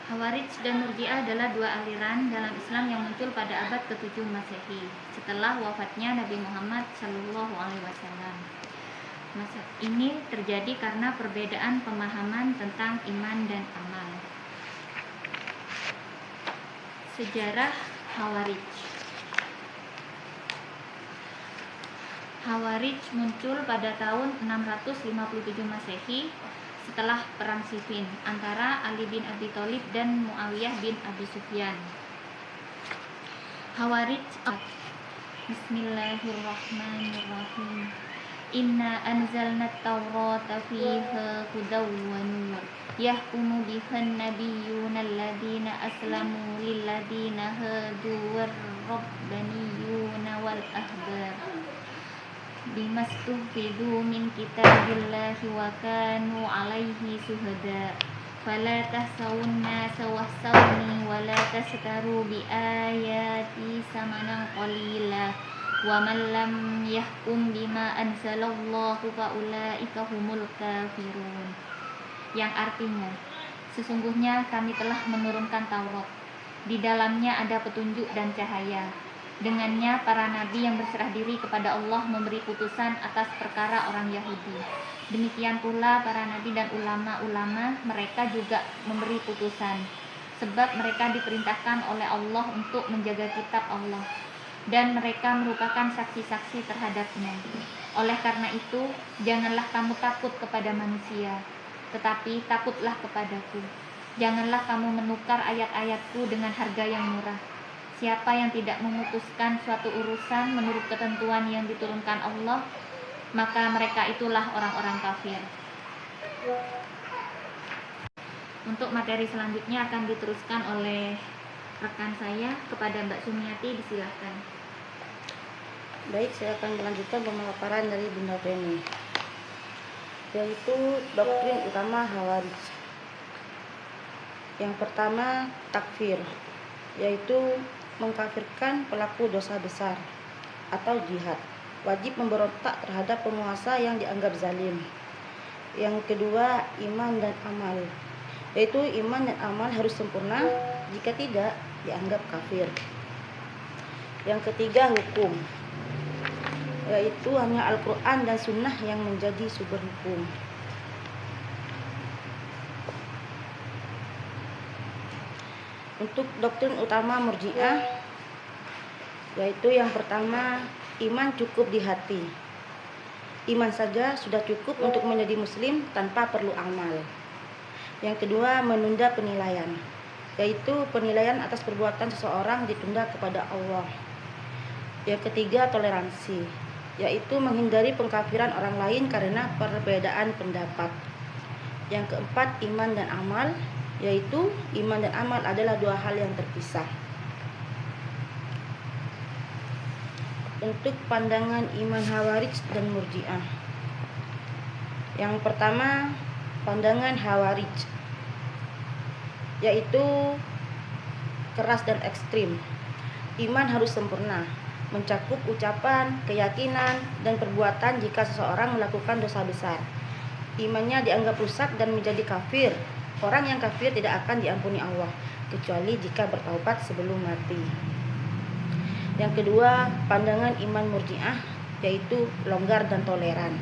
Khawarij dan Murji'ah adalah dua aliran dalam Islam yang muncul pada abad ke-7 Masehi setelah wafatnya Nabi Muhammad SAW. Ini terjadi karena perbedaan pemahaman tentang iman dan amal. Sejarah Khawarij. Khawarij muncul pada tahun 657 Masehi setelah Perang Siffin antara Ali bin Abi Thalib dan Muawiyah bin Abi Sufyan. Khawarij. Bismillahirrahmanirrahim. Inna anzalna at-taurata fiha hudaw wa nur yahkumu bihan nabiyyuna alladhina aslamu lilladhina hadu war-rabbaniyuna wal ahbar bimastuhfidu min kitabillahi wa kanu alaihi suhada fala tahsawun nasa wahsawni wa la taskaru bi ayati samanan qalila wa man lam yahkum bima anzalallahu fa ulaika humul kafirun. Yang artinya, sesungguhnya kami telah menurunkan Taurat, di dalamnya ada petunjuk dan cahaya. Dengannya para nabi yang berserah diri kepada Allah memberi putusan atas perkara orang Yahudi. Demikian pula para nabi dan ulama-ulama mereka juga memberi putusan, sebab mereka diperintahkan oleh Allah untuk menjaga kitab Allah, dan mereka merupakan saksi-saksi terhadapnya. Oleh karena itu, janganlah kamu takut kepada manusia, tetapi takutlah kepadaku. Janganlah kamu menukar ayat-ayatku dengan harga yang murah. Siapa yang tidak memutuskan suatu urusan menurut ketentuan yang diturunkan Allah, maka mereka itulah orang-orang kafir. Untuk materi selanjutnya akan diteruskan oleh rekan saya. Kepada Mbak Sumiati, disilahkan. Baik, saya akan melanjutkan pemaparan dari Bunda Feni, yaitu doktrin utama Khawarij. Yang pertama, takfir, yaitu mengkafirkan pelaku dosa besar atau jihad, wajib memberontak terhadap penguasa yang dianggap zalim. Yang kedua, iman dan amal, yaitu iman dan amal harus sempurna, jika tidak dianggap kafir. Yang ketiga, hukum, yaitu hanya Al-Quran dan Sunnah yang menjadi sumber hukum. Untuk doktrin utama Murji'ah, yaitu yang pertama, iman cukup di hati. Iman saja sudah cukup untuk menjadi muslim tanpa perlu amal. Yang kedua, menunda penilaian, yaitu penilaian atas perbuatan seseorang ditunda kepada Allah. Yang ketiga, toleransi, yaitu menghindari pengkafiran orang lain karena perbedaan pendapat. Yang keempat, iman dan amal, yaitu iman dan amal adalah dua hal yang terpisah. Untuk pandangan iman Khawarij dan Murji'ah. Yang pertama, pandangan Khawarij, yaitu keras dan ekstrim. Iman harus sempurna, mencakup ucapan, keyakinan, dan perbuatan. Jika seseorang melakukan dosa besar, imannya dianggap rusak dan menjadi kafir. Orang yang kafir tidak akan diampuni Allah, kecuali jika bertaubat sebelum mati. Yang kedua, pandangan iman Murji'ah, yaitu longgar dan toleran.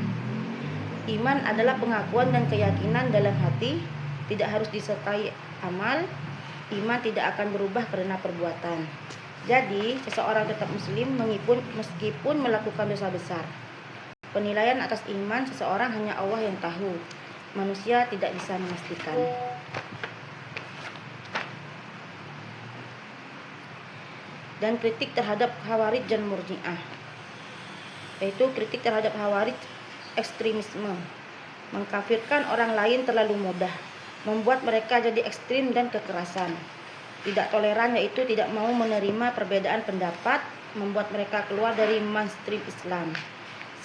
Iman adalah pengakuan dan keyakinan dalam hati, tidak harus disertai amal. Iman tidak akan berubah karena perbuatan. Jadi, seseorang tetap muslim meskipun melakukan dosa besar. Penilaian atas iman seseorang hanya Allah yang tahu. Manusia tidak bisa memastikan. Dan kritik terhadap Khawarij dan Murji'ah, yaitu kritik terhadap Khawarij, ekstremisme, mengkafirkan orang lain terlalu mudah, membuat mereka jadi ekstrim dan kekerasan. Tidak toleran, yaitu tidak mau menerima perbedaan pendapat, membuat mereka keluar dari mainstream Islam.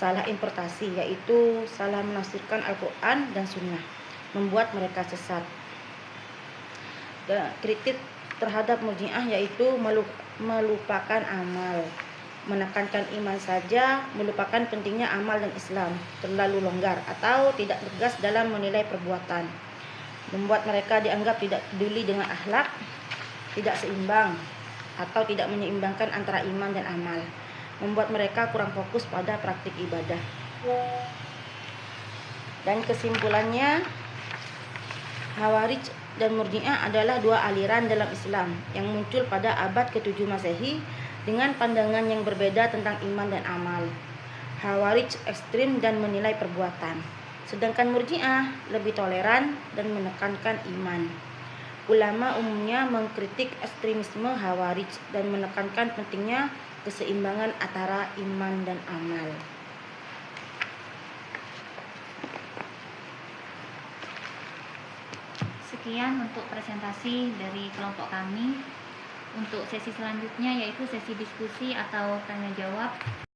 Salah interpretasi, yaitu salah menafsirkan Al-Quran dan Sunnah, membuat mereka sesat. Dan kritik terhadap Murji'ah, yaitu melupakan amal, menekankan iman saja, melupakan pentingnya amal dan Islam, terlalu longgar atau tidak tegas dalam menilai perbuatan, membuat mereka dianggap tidak peduli dengan akhlak, tidak seimbang, atau tidak menyeimbangkan antara iman dan amal, membuat mereka kurang fokus pada praktik ibadah. Dan kesimpulannya, Khawarij dan Murji'ah adalah dua aliran dalam Islam yang muncul pada abad ke-7 Masehi dengan pandangan yang berbeda tentang iman dan amal. Khawarij ekstrim dan menilai perbuatan, sedangkan Murji'ah lebih toleran dan menekankan iman. Ulama umumnya mengkritik ekstremisme Khawarij dan menekankan pentingnya keseimbangan antara iman dan amal. Sekian untuk presentasi dari kelompok kami. Untuk sesi selanjutnya yaitu sesi diskusi atau tanya jawab.